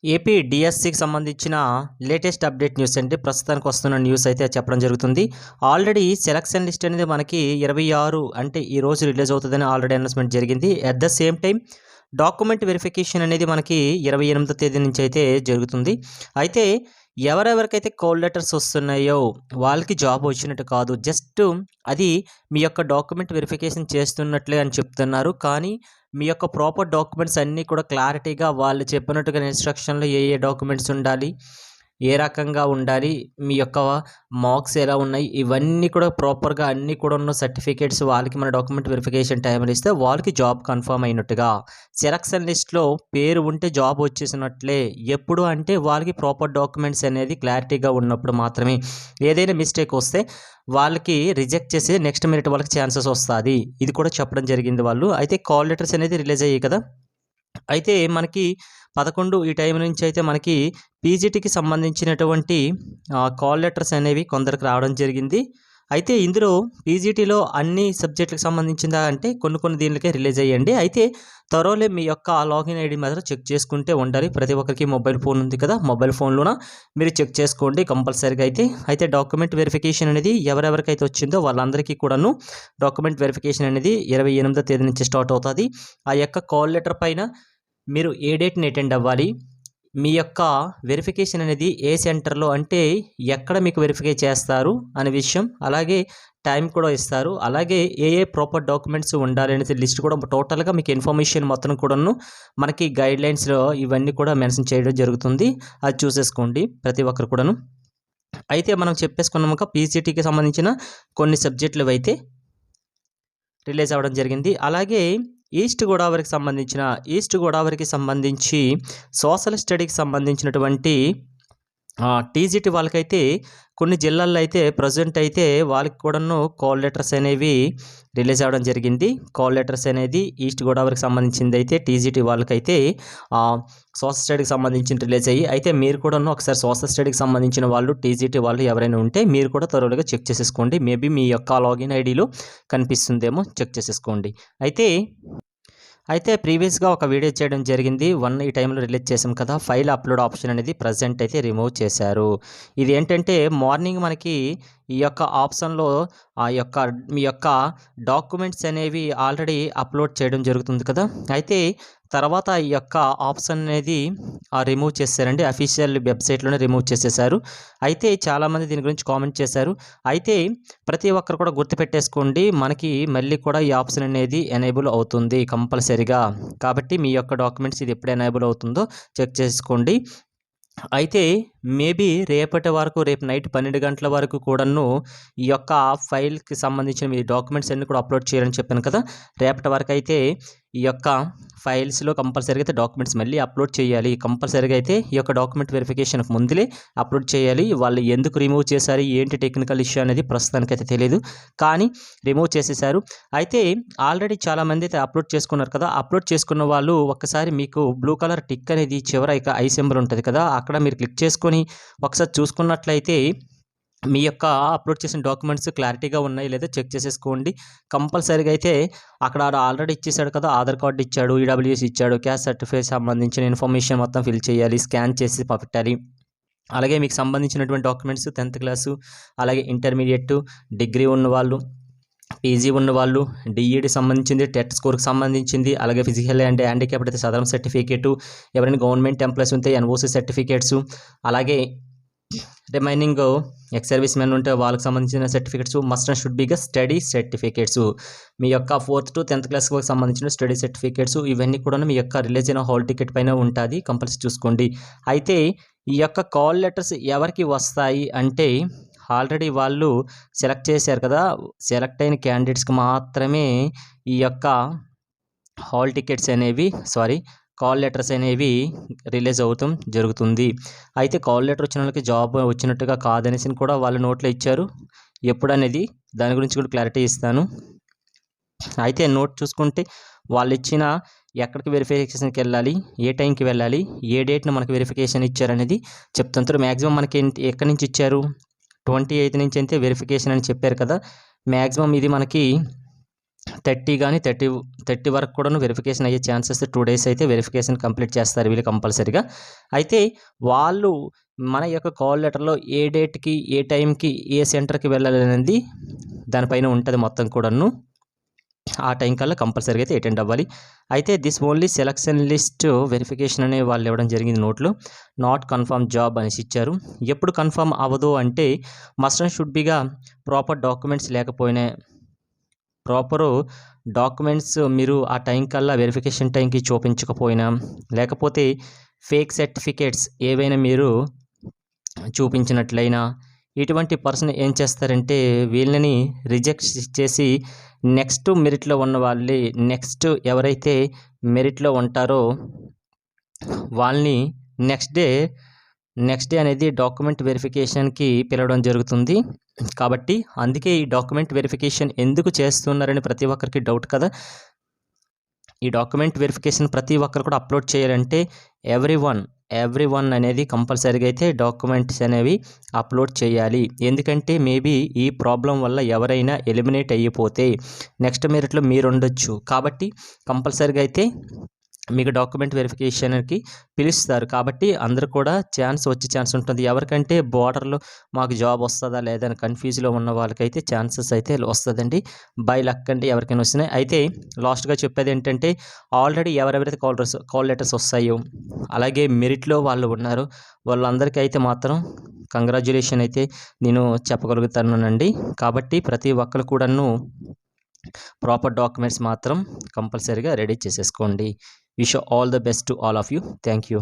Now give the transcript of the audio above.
AP డిఎస్సికి సంబంధించిన latest update news అండి. ప్రస్తుతానికి వస్తున్న న్యూస్ అయితే చెప్పడం జరుగుతుంది. ఆల్రెడీ సెలక్షన్ లిస్ట్ అనేది మనకి 26 అంటే ఈ రోజు రిలీజ్ అవుతుందని ఆల్రెడీ అనౌన్స్మెంట్ జరిగింది. At the same time document verification అనేది మనకి 28వ తేదీ నుంచి అయితే జరుగుతుంది. అయితే ఎవరెవరికైతే కాల్ లెటర్స్ వస్తున్నాయో వాళ్ళకి జాబ్ వచ్చినట్టు కాదు. జస్ట్ అది మీ యొక్క డాక్యుమెంట్ వెరిఫికేషన్ చేస్తున్నట్లే అని చెప్తున్నారు. కానీ మీ యొక్క ప్రాపర్ డాక్యుమెంట్స్ అన్నీ కూడా క్లారిటీగా వాళ్ళు చెప్పినట్టుగా ఇన్స్ట్రక్షన్లో ఏ డాక్యుమెంట్స్ ఉండాలి, ఏ రకంగా ఉండాలి, మీ యొక్క మార్క్స్ ఎలా ఉన్నాయి, ఇవన్నీ కూడా ప్రాపర్గా అన్నీ కూడా ఉన్న సర్టిఫికేట్స్ వాళ్ళకి మన డాక్యుమెంట్ వెరిఫికేషన్ టైంలో ఇస్తే వాళ్ళకి జాబ్ కన్ఫర్మ్ అయినట్టుగా. సెలక్షన్ లిస్ట్లో పేరు ఉంటే జాబ్ వచ్చేసినట్లే. ఎప్పుడు అంటే వాళ్ళకి ప్రాపర్ డాక్యుమెంట్స్ అనేది క్లారిటీగా ఉన్నప్పుడు మాత్రమే. ఏదైనా మిస్టేక్ వస్తే వాళ్ళకి రిజెక్ట్ చేసి నెక్స్ట్ మినిట్ వాళ్ళకి ఛాన్సెస్ వస్తుంది. ఇది కూడా చెప్పడం జరిగింది వాళ్ళు. అయితే కాల్ లెటర్స్ అనేది రిలీజ్ అయ్యాయి కదా. అయితే మనకి 11 ఈ టైం నుంచి అయితే మనకి పీజీటీకి సంబంధించినటువంటి కాల్ లెటర్స్ అనేవి కొందరికి రావడం జరిగింది. అయితే ఇందులో పీజీటీలో అన్ని సబ్జెక్టులకు సంబంధించిందా అంటే కొన్ని దీనికే రిలీజ్ అయ్యండి. అయితే త్వరలో మీ యొక్క లాగిన్ ఐడి మాత్రం చెక్ చేసుకుంటే ఉండాలి. ప్రతి ఒక్కరికి మొబైల్ ఫోన్ ఉంది కదా, మొబైల్ ఫోన్లోన మీరు చెక్ చేసుకోండి కంపల్సరీగా. అయితే డాక్యుమెంట్ వెరిఫికేషన్ అనేది ఎవరెవరికైతే వచ్చిందో వాళ్ళందరికీ కూడాను డాక్యుమెంట్ వెరిఫికేషన్ అనేది 28వ తేదీ నుంచి స్టార్ట్ అవుతుంది. ఆ యొక్క కాల్ లెటర్ పైన మీరు ఏ డేట్ని అటెండ్ అవ్వాలి, మీ యొక్క వెరిఫికేషన్ అనేది ఏ సెంటర్లో అంటే ఎక్కడ మీకు వెరిఫై చేస్తారు అనే విషయం, అలాగే టైం కూడా ఇస్తారు. అలాగే ఏ ప్రాపర్ డాక్యుమెంట్స్ ఉండాలి అనేది లిస్ట్ కూడా టోటల్గా మీకు ఇన్ఫర్మేషన్ మొత్తం కూడాను మనకి గైడ్లైన్స్లో ఇవన్నీ కూడా మెన్షన్ చేయడం జరుగుతుంది. అది చూసేసుకోండి ప్రతి ఒక్కరు కూడాను. అయితే మనం చెప్పేసుకున్నాక పీసీటీకి సంబంధించిన కొన్ని సబ్జెక్టులు అయితే రిలీజ్ అవ్వడం జరిగింది. అలాగే ఈస్ట్ గోదావరికి సంబంధించి సోషల్ స్టడీకి సంబంధించినటువంటి టీజీటీ వాళ్ళకైతే కొన్ని జిల్లాల్లో అయితే ప్రజెంట్ అయితే వాళ్ళకి కూడాను కాల్ లెటర్స్ అనేవి రిలీజ్ అవ్వడం జరిగింది. కాల్ లెటర్స్ అనేది ఈస్ట్ గోదావరికి సంబంధించింది అయితే టీజీటీ వాళ్ళకైతే సోషల్ స్టడీకి సంబంధించిన రిలీజ్ అయ్యి, అయితే మీరు కూడాను ఒకసారి సోషల్ స్టడీకి సంబంధించిన వాళ్ళు టీజీటీ వాళ్ళు ఎవరైనా ఉంటే మీరు కూడా త్వరగా చెక్ చేసేసుకోండి. మేబీ మీ యొక్క లాగిన్ ఐడిలో కనిపిస్తుందేమో, చెక్ చేసేసుకోండి. అయితే ప్రీవియస్గా ఒక వీడియో చేయడం జరిగింది. ఈ టైంలో రిలీజ్ చేసాం కదా. ఫైల్ అప్లోడ్ ఆప్షన్ అనేది ప్రజెంట్ అయితే రిమూవ్ చేశారు. ఇది ఏంటంటే మార్నింగ్ మనకి ఈ యొక్క ఆప్షన్లో మీ యొక్క డాక్యుమెంట్స్ అనేవి ఆల్రెడీ అప్లోడ్ చేయడం జరుగుతుంది కదా. అయితే తర్వాత ఈ యొక్క ఆప్షన్ అనేది రిమూవ్ చేశారండి. అఫీషియల్ వెబ్సైట్లోనే రిమూవ్ చేసేసారు. అయితే చాలామంది దీని గురించి కామెంట్ చేశారు. అయితే ప్రతి ఒక్కరు కూడా గుర్తుపెట్టేసుకోండి, మనకి మళ్ళీ కూడా ఈ ఆప్షన్ అనేది ఎనేబుల్ అవుతుంది కంపల్సరీగా. కాబట్టి మీ యొక్క డాక్యుమెంట్స్ ఇది ఎప్పుడు ఎనేబుల్ అవుతుందో చెక్ చేసుకోండి. అయితే మేబీ రేపు నైట్ 12 గంటల వరకు కూడాను ఈ యొక్క ఫైల్కి సంబంధించిన మీ డాక్యుమెంట్స్ అన్నీ కూడా అప్లోడ్ చేయాలని చెప్పాను కదా. రేపటి వరకు అయితే ఈ యొక్క ఫైల్స్లో కంపల్సరీగా అయితే డాక్యుమెంట్స్ మళ్ళీ అప్లోడ్ చేయాలి. కంపల్సరీగా అయితే ఈ యొక్క డాక్యుమెంట్ వెరిఫికేషన్కి ముందులే అప్లోడ్ చేయాలి. వాళ్ళు ఎందుకు రిమూవ్ చేశారు, ఏంటి టెక్నికల్ ఇష్యూ అనేది ప్రస్తుతానికైతే తెలియదు, కానీ రిమూవ్ చేసేసారు. అయితే ఆల్రెడీ చాలామంది అయితే అప్లోడ్ చేసుకున్నారు కదా. అప్లోడ్ చేసుకున్న వాళ్ళు ఒక్కసారి మీకు బ్లూ కలర్ టిక్ అనేది చివర ఇక ఐ సింబల్ ఉంటుంది కదా, అక్కడ మీరు క్లిక్ చేసుకొని ఒకసారి చూసుకున్నట్లయితే మీ యొక్క అప్లోడ్ చేసిన డాక్యుమెంట్స్ క్లారిటీగా ఉన్నాయి లేదా చెక్ చేసేసుకోండి. కంపల్సరీగా అయితే అక్కడ ఆల్రెడీ ఇచ్చేసాడు కదా, ఆధార్ కార్డు ఇచ్చాడు, ఈడబ్ల్యూఎస్ ఇచ్చాడు, క్యాస్ట్ సర్టిఫికేట్ సంబంధించిన ఇన్ఫర్మేషన్ మొత్తం ఫిల్ చేయాలి, స్కాన్ చేసి పెట్టాలి. అలాగే మీకు సంబంధించినటువంటి డాక్యుమెంట్స్ 10th క్లాసు, అలాగే ఇంటర్మీడియట్, డిగ్రీ ఉన్నవాళ్ళు, పీజీ ఉన్నవాళ్ళు, డిఈడి సంబంధించింది, టెట్ స్కోర్కి సంబంధించింది, అలాగే ఫిజికల్ అండ్ హ్యాండిక్యాప్డ్ అయితే సదరం సర్టిఫికేటు, ఎవరైనా గవర్నమెంట్ ఎంప్లాయీస్ ఉంటే ఎన్ఓసి సర్టిఫికేట్స్, అలాగే రిమైనింగ్ ఎక్స్ సర్వీస్ మెన్ ఉంటే వాళ్ళకి సంబంధించిన సర్టిఫికేట్స్, మస్ట్ అండ్ షుడ్ బిగా స్టడీ సర్టిఫికేట్స్, మీ యొక్క 4th to 10th క్లాస్కి సంబంధించిన స్టడీ సర్టిఫికేట్స్, ఇవన్నీ కూడా మీ యొక్క రిలీజ్ అయిన హాల్ టికెట్ పైన ఉంటుంది, కంపల్సరీ చూసుకోండి. అయితే ఈ యొక్క కాల్ లెటర్స్ ఎవరికి వస్తాయి అంటే ఆల్రెడీ వాళ్ళు సెలెక్ట్ చేశారు కదా, సెలెక్ట్ అయిన క్యాండిడేట్స్కి మాత్రమే ఈ యొక్క హాల్ టికెట్స్ అనేవి కాల్ లెటర్స్ అనేవి రిలీజ్ అవుతాం జరుగుతుంది. అయితే కాల్ లెటర్ వచ్చిన వాళ్ళకి జాబ్ వచ్చినట్టుగా కాదనేసి కూడా వాళ్ళు నోట్లో ఇచ్చారు. ఎప్పుడనేది దాని గురించి కూడా క్లారిటీ ఇస్తాను. అయితే నోట్ చూసుకుంటే వాళ్ళు ఇచ్చిన ఎక్కడికి వెరిఫికేషన్కి వెళ్ళాలి, ఏ టైంకి వెళ్ళాలి, ఏ డేట్ను మనకి వెరిఫికేషన్ ఇచ్చారనేది చెప్తుంటారు. మ్యాక్సిమం మనకి ఎక్కడి నుంచి ఇచ్చారు, 28 నుంచి అయితే వెరిఫికేషన్ అని చెప్పారు కదా. మ్యాక్సిమం ఇది మనకి 30 గాని 30 వరకు కూడాను వెరిఫికేషన్ అయ్యే ఛాన్సెస్ 2 డేస్ అయితే వెరిఫికేషన్ కంప్లీట్ చేస్తారు వీళ్ళు కంపల్సరీగా. అయితే వాళ్ళు మన యొక్క కాల్ లెటర్‌లో ఏ డేట్‌కి, ఏ టైంకి, ఏ సెంటర్‌కి వెళ్ళాలనేది దానిపైన ఉంటది మొత్తం కూడాను. ఆ టైం కల్లా కంపల్సరీగా అయితే అటెండ్ అవ్వాలి. అయితే this only selection list verification అనే వాళ్ళు ఇవ్వడం జరిగింది నోట్‌లో. నాట్ కన్ఫర్మ్ జాబ్ అనేసి ఇచ్చారు. ఎప్పుడు కన్ఫర్మ్ అవ్వదు అంటే మస్ట్ అండ్ షుడ్ బీగా ప్రాపర్ డాక్యుమెంట్స్ లేకపోయినా మీరు ఆ టైం కల్లా వెరిఫికేషన్ టైంకి చూపించకపోయినా, లేకపోతే ఫేక్ సర్టిఫికేట్స్ ఏవైనా మీరు చూపించినట్లయినా, ఇటువంటి పర్సన్ ఏం చేస్తారంటే వీళ్ళని రిజెక్ట్ చేసి నెక్స్ట్ మెరిట్‌లో ఉన్న వాళ్ళే ఎవరైతే మెరిట్‌లో ఉంటారో వాళ్ళని నెక్స్ట్ డే అనేది డాక్యుమెంట్ వెరిఫికేషన్‌కి పిలవడం జరుగుతుంది. కాబట్టి అందుకే ఈ డాక్యుమెంట్ వెరిఫికేషన్ ఎందుకు చేస్తున్నారని ప్రతి ఒక్కరికి డౌట్ కదా! ఈ డాక్యుమెంట్ వెరిఫికేషన్ ప్రతి ఒక్కరు కూడా అప్లోడ్ చేయాలంటే ఎవ్రీవన్ అనేది కంపల్సరీగా అయితే డాక్యుమెంట్స్ అనేవి అప్లోడ్ చేయాలి. ఎందుకంటే మేబీ ఈ ప్రాబ్లం వల్ల ఎవరైనా ఎలిమినేట్ అయిపోతే నెక్స్ట్ మెరిట్‌లో మీరుండొచ్చు. కాబట్టి కంపల్సరీగా అయితే మీకు డాక్యుమెంట్ వెరిఫికేషన్‌కి పిలుస్తారు. కాబట్టి అందరూ కూడా వచ్చే ఛాన్స్ ఉంటుంది. ఎవరికంటే బోర్డర్‌లో మాకు జాబ్ వస్తదా లేదా అని కన్‌ఫ్యూజ్‌లో ఉన్న వాళ్ళకైతే ఛాన్సెస్ అయితే వస్తదండి. బై లక్ అండి ఎవరికైనా వస్తున్నాయి. అయితే లాస్ట్‌గా చెప్పేదేంటంటే ఆల్రెడీ ఎవరెవరైతే కాల్ లెటర్స్ వస్తాయో, అలాగే మెరిట్‌లో వాళ్ళు ఉన్నారో వాళ్ళందరికీ అయితే మాత్రం కంగ్రాచ్యులేషన్ అయితే నేను చెప్పగలుగుతానండి. కాబట్టి ప్రతి ఒక్కరు కూడాను ప్రాపర్ డాక్యుమెంట్స్ మాత్రం కంపల్సరీగా రెడీ చేసేసుకోండి. Wish you all the best to all of you. Thank you.